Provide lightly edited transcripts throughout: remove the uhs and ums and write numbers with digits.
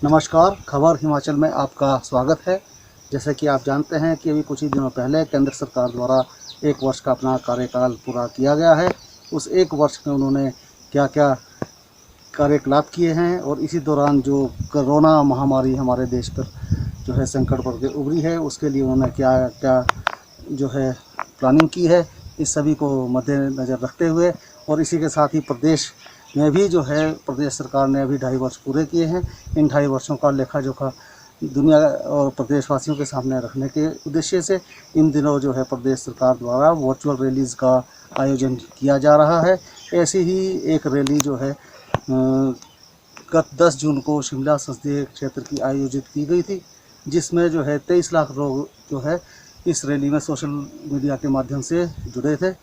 नमस्कार, खबर हिमाचल में आपका स्वागत है। जैसे कि आप जानते हैं कि अभी कुछ ही दिनों पहले केंद्र सरकार द्वारा 1 वर्ष का अपना कार्यकाल पूरा किया गया है। उस 1 वर्ष में उन्होंने क्या क्या कार्यकलाप किए हैं और इसी दौरान जो कोरोना महामारी हमारे देश पर जो है संकट पड़ के उभरी है, उसके लिए उन्होंने क्या क्या जो है प्लानिंग की है, इस सभी को मद्देनज़र रखते हुए और इसी के साथ ही प्रदेश में भी जो है प्रदेश सरकार ने अभी 2.5 वर्ष पूरे किए हैं। इन 2.5 वर्षों का लेखा जोखा दुनिया और प्रदेशवासियों के सामने रखने के उद्देश्य से इन दिनों जो है प्रदेश सरकार द्वारा वर्चुअल रैलीज़ का आयोजन किया जा रहा है। ऐसी ही एक रैली जो है गत 10 जून को शिमला संसदीय क्षेत्र की आयोजित की गई थी, जिसमें जो है 23 लाख लोग जो है इस रैली में सोशल मीडिया के माध्यम से जुड़े थे।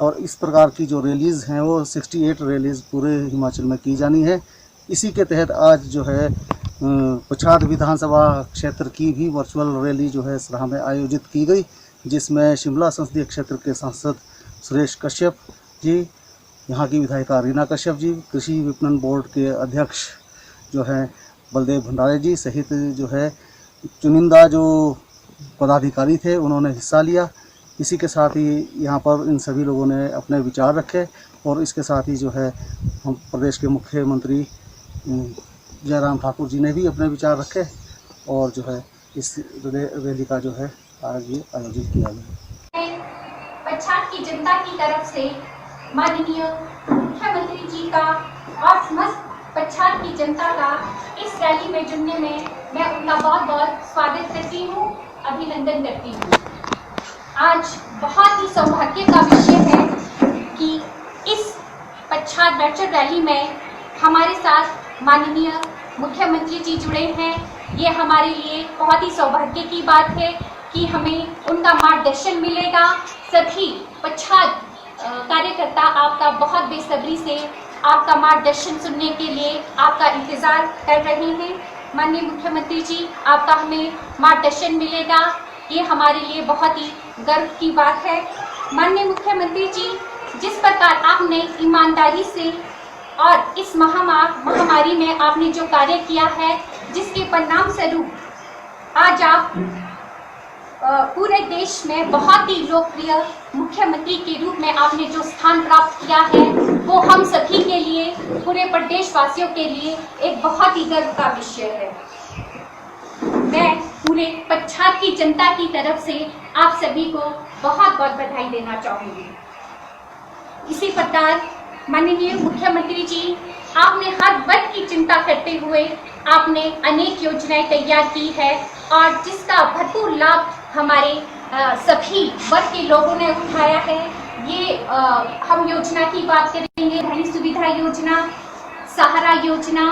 और इस प्रकार की जो रैलीज़ हैं वो 68 रैलीज़ पूरे हिमाचल में की जानी है। इसी के तहत आज जो है पच्छाद विधानसभा क्षेत्र की भी वर्चुअल रैली जो है सराह में आयोजित की गई, जिसमें शिमला संसदीय क्षेत्र के सांसद सुरेश कश्यप जी, यहाँ की विधायिका रीना कश्यप जी, कृषि विपणन बोर्ड के अध्यक्ष जो हैं बलदेव भंडारे जी सहित जो है चुनिंदा जो पदाधिकारी थे उन्होंने हिस्सा लिया। इसी के साथ ही यहाँ पर इन सभी लोगों ने अपने विचार रखे और इसके साथ ही जो है हम प्रदेश के मुख्यमंत्री जयराम ठाकुर जी ने भी अपने विचार रखे और जो है इस रैली का जो है आज ये आयोजित किया गया। पच्छाद की जनता की तरफ से माननीय मुख्यमंत्री जी का और समस्त पच्छाद की जनता का इस रैली में जुड़ने में मैं उनका बहुत बहुत स्वागत करती हूँ, अभिनंदन करती हूँ। आज बहुत ही सौभाग्य का विषय है कि इस पच्छाद वर्चुअल रैली में हमारे साथ माननीय मुख्यमंत्री जी जुड़े हैं। ये हमारे लिए बहुत ही सौभाग्य की बात है कि हमें उनका मार्गदर्शन मिलेगा। सभी पच्छाद कार्यकर्ता आपका बहुत बेसब्री से आपका मार्गदर्शन सुनने के लिए आपका इंतज़ार कर रहे हैं। माननीय मुख्यमंत्री जी, आपका हमें मार्गदर्शन मिलेगा, ये हमारे लिए बहुत ही गर्व की बात है। माननीय मुख्यमंत्री जी, जिस प्रकार आपने ईमानदारी से और इस महामारी में आपने जो कार्य किया है, जिसके परिणाम स्वरूप आज आप पूरे देश में बहुत ही लोकप्रिय मुख्यमंत्री के रूप में आपने जो स्थान प्राप्त किया है, वो हम सभी के लिए, पूरे प्रदेशवासियों के लिए एक बहुत ही गर्व का विषय है। मैं पूरे पच्छाद की जनता की तरफ से आप सभी को बहुत बहुत बधाई देना चाहूँगी। इसी प्रकार माननीय मुख्यमंत्री जी, आपने हर वर्ग की चिंता करते हुए आपने अनेक योजनाएं तैयार की है और जिसका भरपूर लाभ हमारे सभी वर्ग के लोगों ने उठाया है। ये हम योजना की बात करेंगे, धनी सुविधा योजना, सहारा योजना,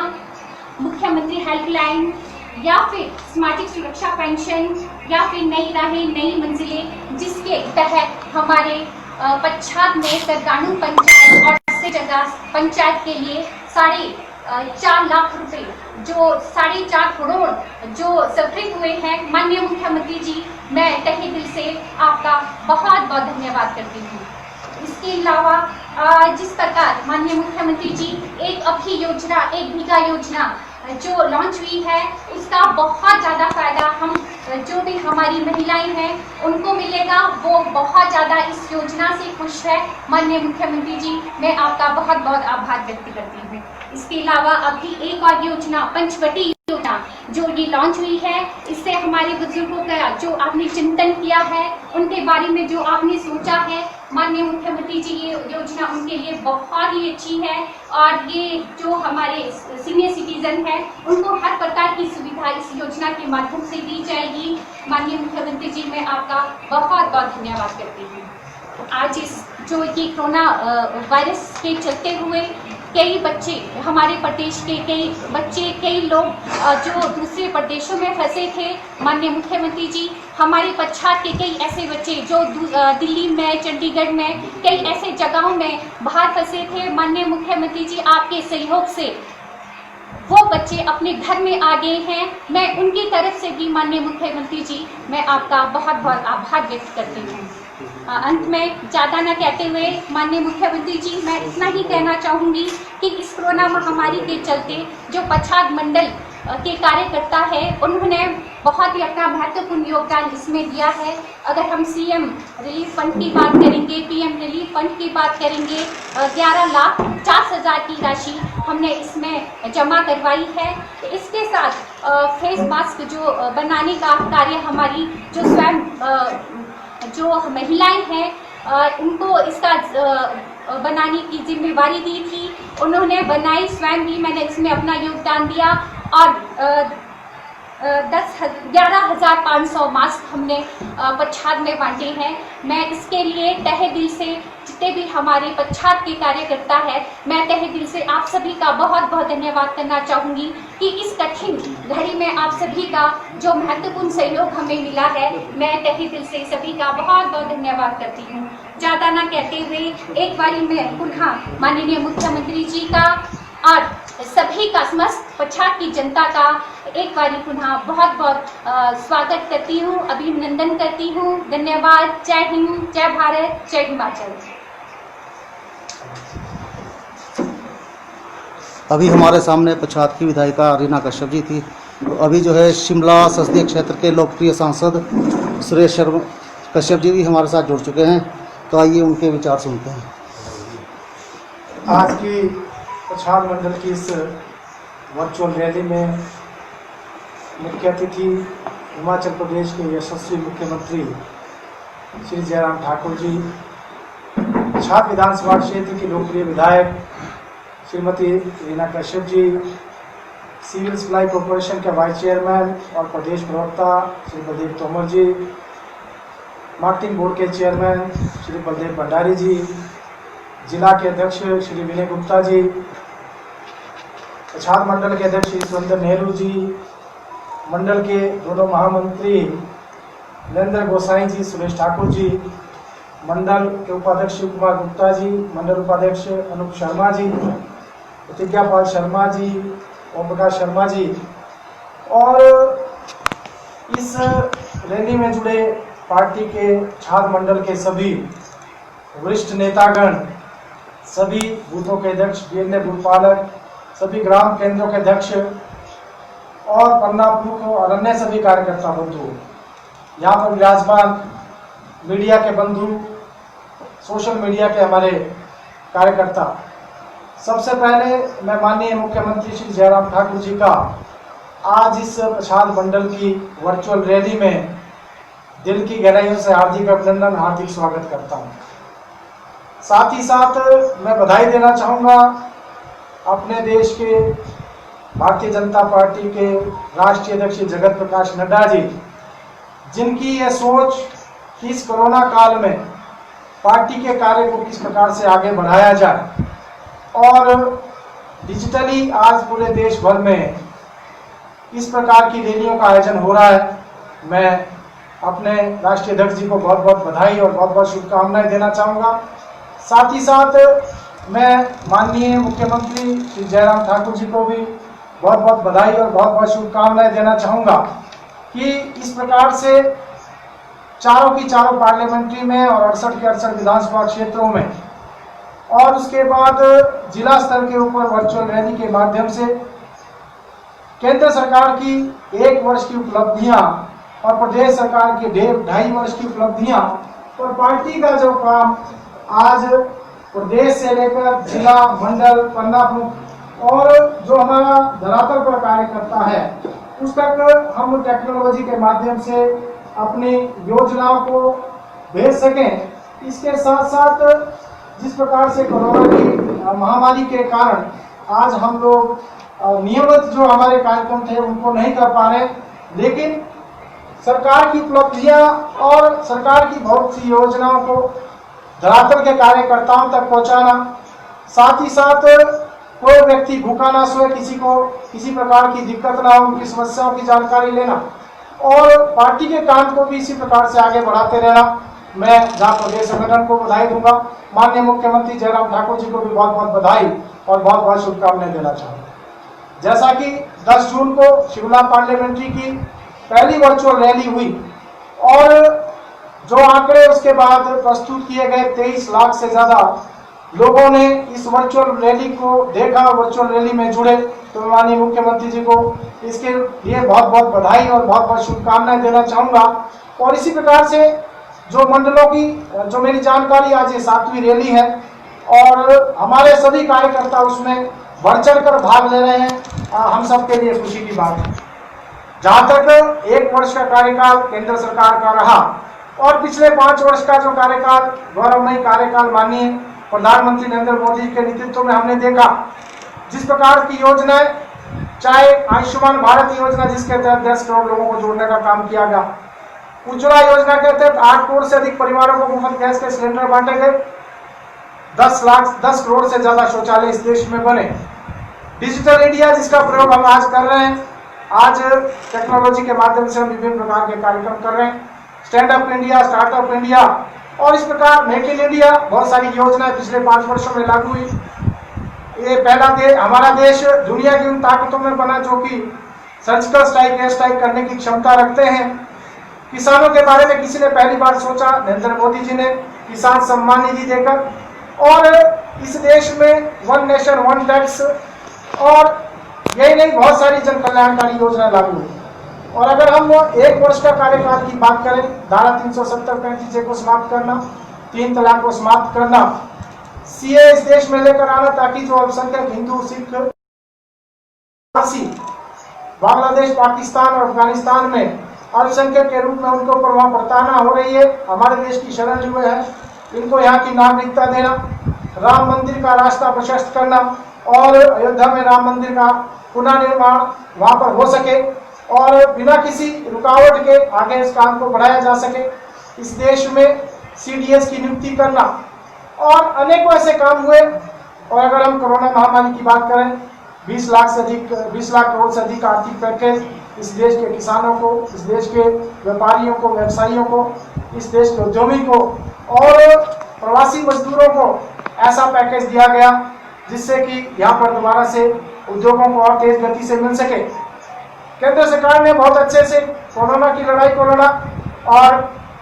मुख्यमंत्री हेल्पलाइन या फिर सामाजिक सुरक्षा पेंशन या फिर नई राहें नई मंजिलें, जिसके तहत हमारे पच्छाद में सरगाणु पंचायत और इससे जगह पंचायत के लिए 4.5 लाख रुपए, जो 4.5 करोड़ जो स्वीकृत हुए हैं। माननीय मुख्यमंत्री जी, मैं तहे दिल से आपका बहुत बहुत धन्यवाद करती हूँ। इसके अलावा जिस प्रकार माननीय मुख्यमंत्री जी एक अभी योजना, एक बीघा योजना जो लॉन्च हुई है, उसका बहुत ज़्यादा फायदा हम जो भी हमारी महिलाएं हैं उनको मिलेगा। वो बहुत ज़्यादा इस योजना से खुश है। माननीय मुख्यमंत्री जी, मैं आपका बहुत बहुत आभार व्यक्त करती हूँ। इसके अलावा अभी एक और योजना, पंचवटी योजना, जो ये लॉन्च हुई है, इससे हमारे बुजुर्गों का जो आपने चिंतन किया है, उनके बारे में जो आपने सोचा है, माननीय मुख्यमंत्री जी, ये योजना उनके लिए बहुत ही अच्छी है। और ये जो हमारे सीनियर सिटीजन हैं, उनको हर प्रकार की सुविधा इस योजना के माध्यम से दी जाएगी। माननीय मुख्यमंत्री जी, मैं आपका बहुत बहुत धन्यवाद करती हूँ। आज इस जो ये कोरोना वायरस के चलते हुए कई बच्चे, हमारे प्रदेश के कई बच्चे, कई लोग जो दूसरे प्रदेशों में फंसे थे, माननीय मुख्यमंत्री जी, हमारे पच्छाद के कई ऐसे बच्चे जो दिल्ली में, चंडीगढ़ में, कई ऐसे जगहों में बाहर फंसे थे, माननीय मुख्यमंत्री जी आपके सहयोग से वो बच्चे अपने घर में आ गए हैं। मैं उनकी तरफ से भी माननीय मुख्यमंत्री जी, मैं आपका बहुत बहुत आभार व्यक्त करती हूँ। अंत में ज़्यादा न कहते हुए माननीय मुख्यमंत्री जी, मैं इतना ही कहना चाहूँगी कि इस कोरोना महामारी के चलते जो पच्छाद मंडल के कार्यकर्ता है, उन्होंने बहुत ही अपना महत्वपूर्ण योगदान इसमें दिया है। अगर हम सीएम रिलीफ फंड की बात करेंगे, पीएम रिलीफ फंड की बात करेंगे, 11,50,000 की राशि हमने इसमें जमा करवाई है। इसके साथ फेस मास्क जो बनाने का कार्य हमारी जो स्वयं जो महिलाएं हैं उनको इसका बनाने की जिम्मेवारी दी थी, उन्होंने बनाई, स्वयं भी मैंने इसमें अपना योगदान दिया और 11,500 मास्क हमने पच्छाद में बांटे हैं। मैं इसके लिए तहे दिल से, जितने भी हमारे पच्छाद के कार्यकर्ता हैं, मैं तहे दिल से आप सभी का बहुत बहुत धन्यवाद करना चाहूँगी कि इस कठिन घड़ी में आप सभी का जो महत्वपूर्ण सहयोग हमें मिला है, मैं तहे दिल से सभी का बहुत बहुत धन्यवाद करती हूँ। ज़्यादा ना कहते हुए एक बारी मैं पुनः माननीय मुख्यमंत्री जी का और सभी का, समस्त पच्छाद की जनता का एक बारी पुनः बहुत बहुत स्वागत करती हूँ, अभिनंदन करती हूँ। धन्यवाद। जय हिंद, जय भारत, जय हिमाचल। अभी हमारे सामने पच्छाद की विधायिका रीना कश्यप जी थी। अभी जो है शिमला संसदीय क्षेत्र के लोकप्रिय सांसद सुरेश शर्मा कश्यप जी भी हमारे साथ जुड़ चुके हैं, तो आइए उनके विचार सुनते हैं। आज की पच्छाद मंडल की इस वर्चुअल रैली में मुख्य अतिथि हिमाचल प्रदेश के यशस्वी मुख्यमंत्री श्री जयराम ठाकुर जी, पच्छाद विधानसभा क्षेत्र की लोकप्रिय विधायक Shrimati Reena Kashyap ji, civil supply corporation के वाइस चेयरमैन और प्रदेश प्रवक्ता श्री बलदेव तोमर जी, मार्केटिंग बोर्ड के चेयरमैन श्री बलदेव भंडारी जी, जिला के अध्यक्ष श्री विनय गुप्ता जी, पच्छाद मंडल के अध्यक्ष श्री सुरेंद्र नेहरू जी, मंडल के दोनों महामंत्री नरेंद्र गोसाई जी, सुरेश ठाकुर जी, मंडल के उपाध्यक्ष शिव कुमार गुप्ता जी, मंडल उपाध्यक्ष अनूप शर्मा जी, प्रतिज्ञा पाल शर्मा जी, ओम प्रकाश शर्मा जी और इस रैली में जुड़े पार्टी के पच्छाद मंडल के सभी वरिष्ठ नेतागण, सभी बूथों के अध्यक्ष, डीएनए बूथ पालक, सभी ग्राम केंद्रों के अध्यक्ष और पन्ना प्रमुख और अन्य सभी कार्यकर्ता बंधु, यहाँ पर विराजमान मीडिया के बंधु, सोशल मीडिया के हमारे कार्यकर्ता, सबसे पहले मैं माननीय मुख्यमंत्री श्री जयराम ठाकुर जी का आज इस पच्छाद मंडल की वर्चुअल रैली में दिल की गहराइयों से हार्दिक अभिनंदन, हार्दिक स्वागत करता हूँ। साथ ही साथ मैं बधाई देना चाहूँगा अपने देश के भारतीय जनता पार्टी के राष्ट्रीय अध्यक्ष जगत प्रकाश नड्डा जी, जिनकी यह सोच कि इस कोरोना काल में पार्टी के कार्य को किस प्रकार से आगे बढ़ाया जाए और डिजिटली आज पूरे देश भर में इस प्रकार की रैलियों का आयोजन हो रहा है। मैं अपने राष्ट्रीय अध्यक्ष जी को बहुत बहुत बधाई और बहुत बहुत शुभकामनाएं देना चाहूँगा। साथ ही साथ मैं माननीय मुख्यमंत्री श्री जयराम ठाकुर जी को भी बहुत बहुत बधाई और बहुत बहुत शुभकामनाएं देना चाहूँगा कि इस प्रकार से चारों की चारों पार्लियामेंट्री में और 68 के 68 विधानसभा क्षेत्रों में और उसके बाद जिला स्तर के ऊपर वर्चुअल रैली के माध्यम से केंद्र सरकार की 1 वर्ष की उपलब्धियां और प्रदेश सरकार की 2.5 वर्ष की उपलब्धियां और पार्टी का जो काम आज प्रदेश से लेकर जिला, मंडल, पन्ना प्रमुख और जो हमारा धरातल पर कार्य करता है उस तक हम टेक्नोलॉजी के माध्यम से अपनी योजनाओं को भेज सकें। इसके साथ साथ जिस प्रकार से कोरोना की महामारी के कारण आज हम लोग नियमित जो हमारे कार्यक्रम थे उनको नहीं कर पा रहे, लेकिन सरकार की उपलब्धियां और सरकार की बहुत सी योजनाओं को धरातल के कार्यकर्ताओं तक पहुंचाना, साथ ही साथ कोई व्यक्ति भूखा ना सोए, किसी को किसी प्रकार की दिक्कत ना हो, उनकी समस्याओं की जानकारी लेना और पार्टी के काम को भी इसी प्रकार से आगे बढ़ाते रहना। मैं जहाँ प्रदेश संगठन को बधाई दूंगा, माननीय मुख्यमंत्री जयराम ठाकुर जी को भी बहुत बहुत बधाई और बहुत बहुत शुभकामनाएं देना चाहूँगा। जैसा कि 10 जून को शिमला पार्लियामेंट्री की पहली वर्चुअल रैली हुई और जो आंकड़े उसके बाद प्रस्तुत किए गए 23 लाख से ज़्यादा लोगों ने इस वर्चुअल रैली को देखा, वर्चुअल रैली में जुड़े, तो माननीय मुख्यमंत्री जी को इसके लिए बहुत बहुत बधाई और बहुत बहुत शुभकामनाएं देना चाहूँगा। और इसी प्रकार से जो मंडलों की जो मेरी जानकारी, आज ये 7वीं रैली है और हमारे सभी कार्यकर्ता उसमें बढ़ चढ़ कर भाग ले रहे हैं, हम सब के लिए खुशी की बात है। जहाँ तक 1 वर्ष का कार्यकाल केंद्र सरकार का रहा और पिछले 5 वर्ष का जो कार्यकाल, गौरवमयी कार्यकाल माननीय प्रधानमंत्री नरेंद्र मोदी के नेतृत्व में हमने देखा, जिस प्रकार की योजनाएं, चाहे आयुष्मान भारत योजना जिसके तहत 10 करोड़ लोगों को जोड़ने का काम किया गया, उज्ज्वला योजना के तहत 8 करोड़ से अधिक परिवारों को मुफ्त गैस के सिलेंडर बांटे गए, 10 करोड़ से ज्यादा शौचालय इस देश में बने, डिजिटल इंडिया जिसका प्रयोग हम आज कर रहे हैं, आज टेक्नोलॉजी के माध्यम से हम विभिन्न प्रकार के कार्यक्रम कर रहे हैं, stand up India, startup India और इस प्रकार मेक इन इंडिया, बहुत सारी योजनाएं पिछले 5 वर्षों में लागू हुई। ये पहला हमारा देश दुनिया की उन ताकतों में बना जो कि सर्जिकल स्ट्राइक, एयर स्ट्राइक करने की क्षमता रखते हैं। किसानों के बारे में किसी ने पहली बार सोचा, नरेंद्र मोदी जी ने किसान सम्मान निधि देकर, और इस देश में 1 नेशन 1 टैक्स, और यही नहीं, बहुत सारी जन कल्याणकारी योजनाएं लागू हुई। और अगर हम 1 वर्ष का कार्यकाल की बात करें, धारा 370-35 को समाप्त करना, 3 तलाक को समाप्त करना, सीए इस देश में लेकर आना ताकि जो अल्पसंख्यक हिंदू, सिख, बांग्लादेश, पाकिस्तान और अफगानिस्तान में अल्पसंख्यक के रूप में उनके ऊपर वहां प्रताड़ना हो रही है, हमारे देश की शरण लिए हैं, इनको यहाँ की नागरिकता देना, राम मंदिर का रास्ता प्रशस्त करना और अयोध्या में राम मंदिर का पुनः निर्माण वहां पर हो सके और बिना किसी रुकावट के आगे इस काम को बढ़ाया जा सके, इस देश में सीडीएस की नियुक्ति करना और अनेकों ऐसे काम हुए। और अगर हम कोरोना महामारी की बात करें, 20 लाख करोड़ से अधिक आर्थिक पैकेज इस देश के किसानों को, इस देश के व्यापारियों को, व्यवसायियों को, इस देश के उद्यमी को और प्रवासी मजदूरों को ऐसा पैकेज दिया गया जिससे कि यहाँ पर दोबारा से उद्योगों को और तेज गति से मिल सके। केंद्र सरकार ने बहुत अच्छे से कोरोना की लड़ाई को लड़ा। और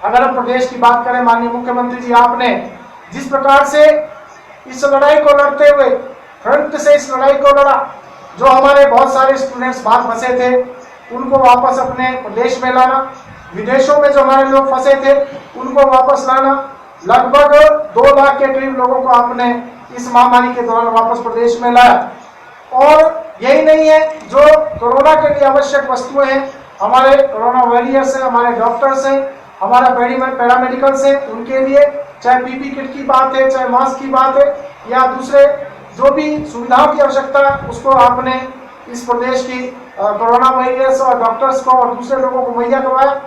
अगर हम प्रदेश की बात करें, माननीय मुख्यमंत्री जी, आपने जिस प्रकार से इस लड़ाई को लड़ते हुए फ्रंट से इस लड़ाई को लड़ा, जो हमारे बहुत सारे स्टूडेंट्स बाहर फंसे थे उनको वापस अपने प्रदेश में लाना, विदेशों में जो हमारे लोग फंसे थे उनको वापस लाना, लगभग 2 लाख के करीब लोगों को आपने इस महामारी के दौरान वापस प्रदेश में लाया। और यही नहीं है, जो कोरोना के लिए आवश्यक वस्तुएं हैं, हमारे कोरोना वॉरियर्स हैं, हमारे डॉक्टर्स हैं, हमारा पैरामेडिकल्स हैं, उनके लिए चाहे पीपी किट की बात है, चाहे मास्क की बात है या दूसरे जो भी सुविधाओं की आवश्यकता है, उसको आपने इस प्रदेश की कोरोना वॉरियर्स और डॉक्टर्स को और दूसरे लोगों को मुहैया करवाया।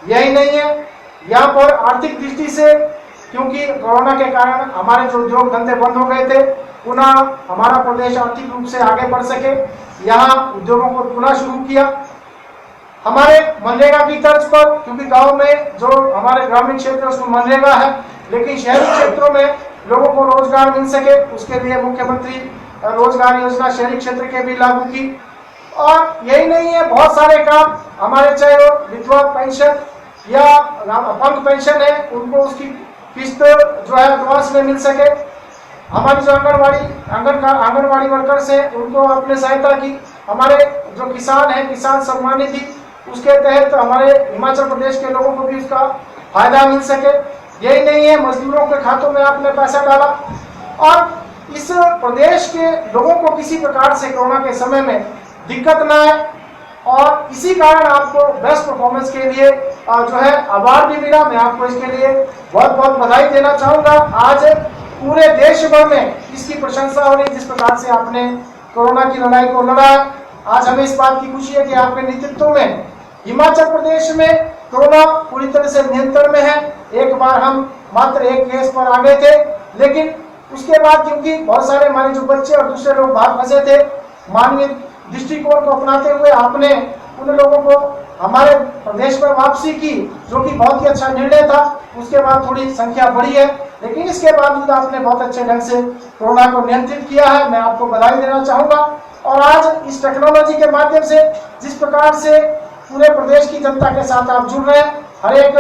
यही नहीं है, यहाँ पर आर्थिक दृष्टि से, क्योंकि कोरोना के कारण हमारे जो उद्योग धंधे बंद हो गए थे, पुनः हमारा प्रदेश आर्थिक रूप से आगे बढ़ सके, यहाँ उद्योगों को पुनः शुरू किया। हमारे मनरेगा की तर्ज पर, क्योंकि गांव में जो हमारे ग्रामीण क्षेत्र उसमें मनरेगा है, लेकिन शहरी क्षेत्रों में लोगों को रोजगार मिल सके, उसके लिए मुख्यमंत्री रोजगार योजना शहरी क्षेत्र के भी लागू की। और यही नहीं है, बहुत सारे काम हमारे, चाहे वो विधवा पेंशन या अपंग पेंशन है, उनको उसकी किस्त जो है एडवांस में मिल सके। हमारी जो आंगनवाड़ी वर्कर्स हैं उनको आपने सहायता की। हमारे जो किसान हैं, किसान सम्मान निधि, उसके तहत हमारे हिमाचल प्रदेश के लोगों को भी उसका फायदा मिल सके। यही नहीं है, मजदूरों के खातों में आपने पैसा डाला और इस प्रदेश के लोगों को किसी प्रकार से कोरोना के समय में दिक्कत ना आए, और इसी कारण आपको बेस्ट परफॉर्मेंस के लिए जो है अवार्ड भी मिला। मैं आपको इसके लिए बहुत बहुत बधाई देना चाहूँगा। आज पूरे देश भर में इसकी प्रशंसा हो रही, जिस प्रकार से आपने कोरोना की लड़ाई को लड़ा। आज हमें इस बात की खुशी है कि आपके नेतृत्व में हिमाचल प्रदेश में कोरोना पूरी तरह से नियंत्रण में है। एक बार हम मात्र 1 केस पर आ गए थे, लेकिन उसके बाद क्योंकि बहुत सारे हमारे जो बच्चे और दूसरे लोग बाहर फंसे थे, मानवीय दृष्टिकोण को अपनाते हुए आपने उन लोगों को हमारे प्रदेश में वापसी की, जो कि बहुत ही अच्छा निर्णय था। उसके बाद थोड़ी संख्या बढ़ी है, लेकिन इसके बावजूद आपने बहुत अच्छे ढंग से कोरोना को नियंत्रित किया है। मैं आपको बधाई देना चाहूँगा। और आज इस टेक्नोलॉजी के माध्यम से जिस प्रकार से पूरे प्रदेश की जनता के साथ आप जुड़ रहे हैं, हर एक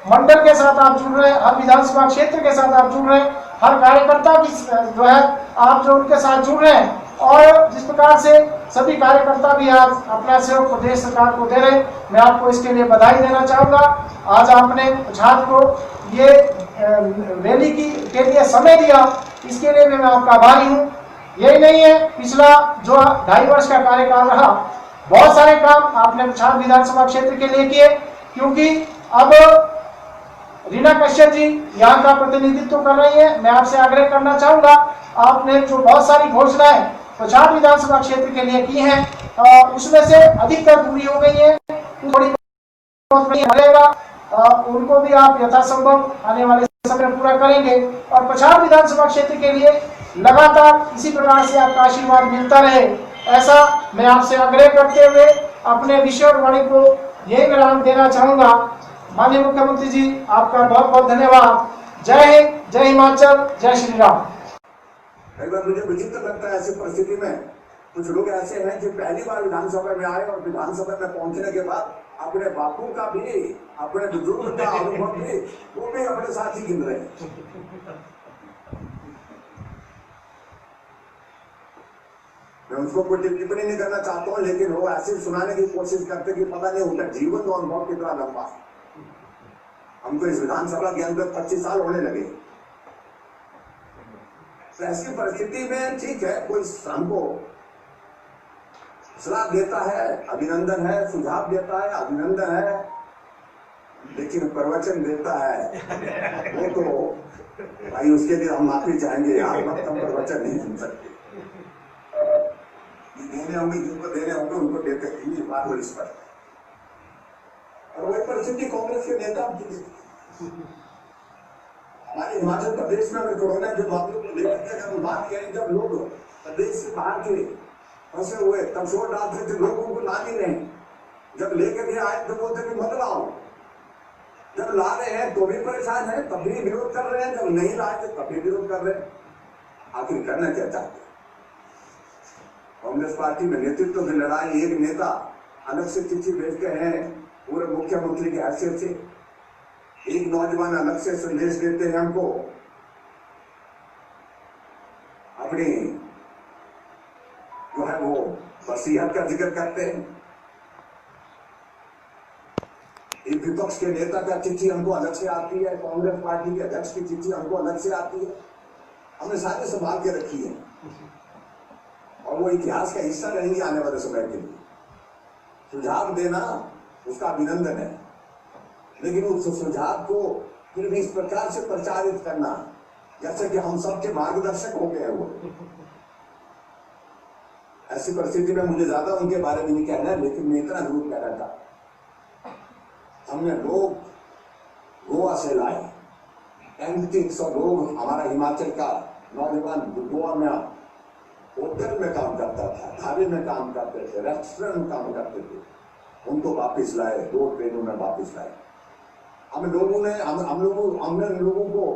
मंडल के साथ आप जुड़ रहे हैं, हर विधानसभा क्षेत्र के साथ आप जुड़ रहे हैं, हर कार्यकर्ता भी जो है आप जो उनके साथ जुड़ रहे हैं, और जिस प्रकार से सभी कार्यकर्ता भी आज अपना सहयोग प्रदेश सरकार को दे रहे हैं, मैं आपको इसके लिए बधाई देना चाहूँगा। आज आपने पछाड़ को ये रैली के लिए समय दिया, इसके लिए भी मैं आपका आभारी हूँ। यही नहीं है, पिछला जो 2.5 वर्ष का कार्यकाल रहा, बहुत सारे काम आपने पछाड़ विधानसभा क्षेत्र के लिए किए, क्योंकि अब रीना कश्यप जी यहाँ का प्रतिनिधित्व कर रही है। मैं आपसे आग्रह करना चाहूंगा, आपने जो बहुत सारी घोषणाएं पछाड़ विधानसभा क्षेत्र के लिए की हैं, उसमें से अधिकतर पूरी हो गई है, थोड़ी बहुत रहेगा, उनको भी आप यथासंभव आने वाले समय में पूरा करेंगे। और पछाड़ विधानसभा क्षेत्र के लिए लगातार इसी प्रकार से आपका आशीर्वाद मिलता रहे, ऐसा मैं आपसे आग्रह करते हुए अपने विषय और वाणी को यही विराम देना चाहूंगा। माननीय मुख्यमंत्री जी, आपका बहुत बहुत धन्यवाद। जय हिंद, जय हिमाचल, जय श्री राम। एक बार मुझे विचित्र लगता है, ऐसी परिस्थिति में कुछ लोग ऐसे हैं जो पहली बार विधानसभा में आए और विधानसभा में पहुंचने के बाद अपने बापू का भी, अपने बुजुर्ग का अनुभव भी, वो भी अपने साथ ही गिन रहे हैं। मैं उसको कोई टिप्पणी नहीं करना चाहता हूँ, लेकिन वो ऐसे सुनाने की कोशिश करते कि पता नहीं उनका जीवन तो अनुभव कितना लंबा है। हमको इस विधानसभा के अंदर 25 साल होने लगे। तो ऐसी परिस्थिति में ठीक है, कोई हमको सलाह देता है, अभिनंदन है, सुझाव देता है, अभिनंदन है, लेकिन प्रवचन देता है वो तो भाई उसके लिए हम माफी चाहेंगे। यार वक्त हम प्रवचन नहीं सुन सकते, देने होंगे जिनको देने होंगे उनको देते हैं, ये बात बड़ी स्पष्ट है। और वही परिस्थिति कांग्रेस के नेता हमारे हिमाचल प्रदेश में अगर कोरोना के मामलों को लेकर के अगर बात करें, जब लोग प्रदेश से बाहर के फंसे हुए तब शोर डालते थे, लोगों को ला नहीं रहे, जब लेकर के आए तो बोलते कि मत लाओ, जब ला रहे हैं तो भी परेशान है, तब भी विरोध कर रहे हैं, जब नहीं लाए तो तब भी विरोध कर रहे हैं। आखिर करना क्या चाहते हैं? कांग्रेस पार्टी में नेतृत्व की लड़ाई, एक नेता अलग से चिट्ठी भेजते हैं पूरे मुख्यमंत्री की हैसियत से, एक नौजवान अलग से संदेश देते हैं हमको, अपनी जो है वो वसीयत का जिक्र करते हैं। एक विपक्ष के नेता का चिट्ठी हमको अलग से आती है, कांग्रेस पार्टी के अध्यक्ष की चिट्ठी हमको अलग से आती है। हमने सारे संभाल के रखी है और वो इतिहास का हिस्सा रहेंगे आने वाले समय के लिए। सुझाव देना उसका अभिनंदन है, लेकिन उस सुझाव को फिर भी इस प्रकार से प्रचारित करना जैसे कि हम सबके मार्गदर्शक हो गए वो। ऐसी परिस्थिति में मुझे ज्यादा उनके बारे में नहीं कहना है, लेकिन मैं इतना जरूर कहना था, हमने लोग गोवा से लाए 3500 लोग। हमारा हिमाचल का नौजवान गोवा में होटल में काम करता था, ढाबे में काम करते थे, रेस्टोरेंट में काम करते थे, उनको वापस लाए, 2 ट्रेनों में वापस लाए। हमने लोगों को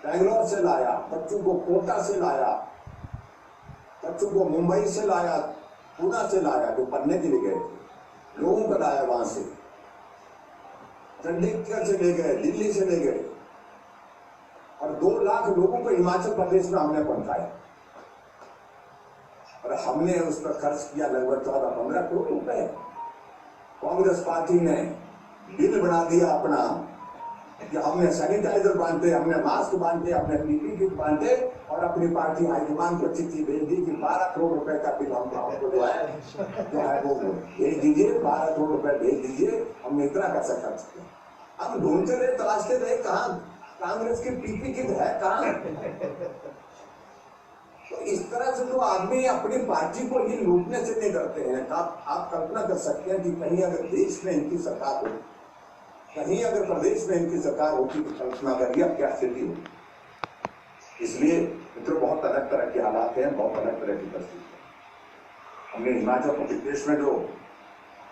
बेंगलोर से लाया, बच्चों को कोटा से लाया, बच्चों को मुंबई से लाया, पुणे से लाया, जो पढ़ने के लिए गए थे, लोगों को लाया वहां से, चंडीगढ़ से ले गए, दिल्ली से ले गए, और 2 लाख लोगों को हिमाचल प्रदेश में हमने पहुंचाया। और हमने उस पर खर्च किया लगभग 14-15 करोड़ रुपए। कांग्रेस पार्टी ने बिल बना दिया अपना कि हमने सैनिटाइजर बांटे, हमने मास्क बांटे, हमने पीपी किट बांटे, और अपनी पार्टी हाईकमान को चिट्ठी भेज दी कि 12 करोड़ रुपए का बिल हमको जो है वो भेज दीजिए, 12 करोड़ रुपए भेज दीजिए। हमने इतना पैसा खर्च किया। हम ढूंढते रहे, तलाशते रहे, कहाँ कांग्रेस की पीपी किट है, कहाँ? तो इस तरह से तो आदमी अपनी पार्टी को ही लूटने से नहीं डरते हैं। आप कल्पना कर सकते हैं कि कहीं अगर देश में इनकी सरकार हो, कहीं अगर प्रदेश में इनकी सरकार होती तो कल्पना करिए अब क्या स्थिति हो। इसलिए मित्रों, बहुत अलग तरह के हालात हैं, बहुत अलग तरह की परिस्थिति है। हमने हिमाचल प्रदेश में जो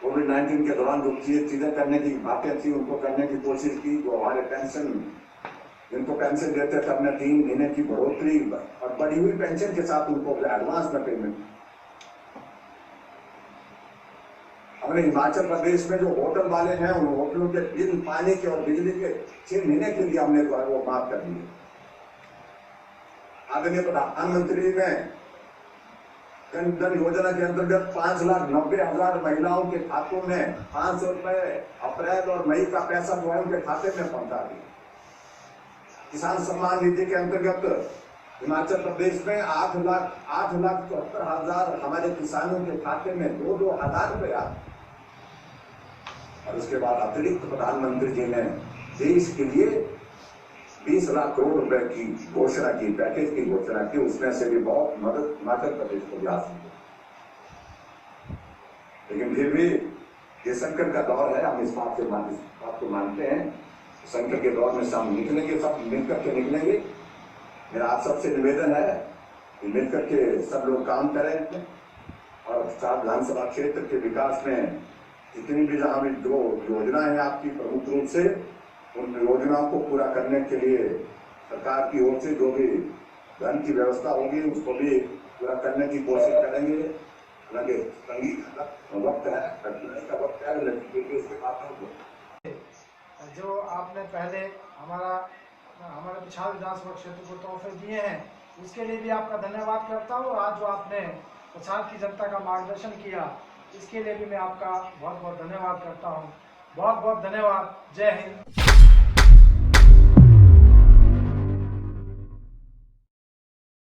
कोविड-19 के दौरान जो चीजें करने की बातें थी उनको करने की कोशिश की। जो हमारे पेंशन, जिनको पेंशन देते थे, हमने 3 महीने की बढ़ोतरी और बढ़ी हुई पेंशन के साथ उनको एडवांस में पेमेंट। हमने हिमाचल प्रदेश में जो होटल वाले हैं उन होटलों के बिल, पानी के और बिजली के 6 महीने के लिए हमने वो माफ कर दिए। आदरणीय प्रधानमंत्री ने जन धन योजना के अंतर्गत 5,90,000 महिलाओं के खातों में 500 रुपए अप्रैल और मई का पैसा जो है उनके खाते में पहुंचा दिया। किसान सम्मान निधि के अंतर्गत हिमाचल प्रदेश में 8,74,000 हमारे किसानों के खाते में 2-2 हजार रुपए आए। और उसके बाद अतिरिक्त प्रधानमंत्री जी ने देश के लिए 20 लाख करोड़ रुपए की घोषणा की, पैकेज की घोषणा की। उसमें से भी बहुत मदद हिमाचल प्रदेश को भी हासिल हुई। लेकिन फिर भी ये संकट का दौर है, हम इस बात को मानते हैं। संकट के दौर में से हम निकलेंगे, सब मिलकर के निकलेंगे। मेरा आप सबसे निवेदन है कि मिलकर के सब लोग काम करें और सात विधानसभा क्षेत्र के विकास में जितनी भी जहां भी जो योजना है आपकी प्रमुख रूप से उन योजनाओं को पूरा करने के लिए सरकार की ओर से जो भी धन की व्यवस्था होगी उसको भी पूरा करने की कोशिश करेंगे। हालांकि संगीत वक्त है, का वक्त है, लेकिन उसके बाद जो आपने पहले हमारे पिछाड़ विधानसभा क्षेत्र को तोहफे दिए हैं उसके लिए भी आपका धन्यवाद करता हूँ। आज जो आपने पिछाड़ की जनता का मार्गदर्शन किया इसके लिए भी मैं आपका बहुत बहुत धन्यवाद करता हूँ। बहुत बहुत धन्यवाद। जय हिंद।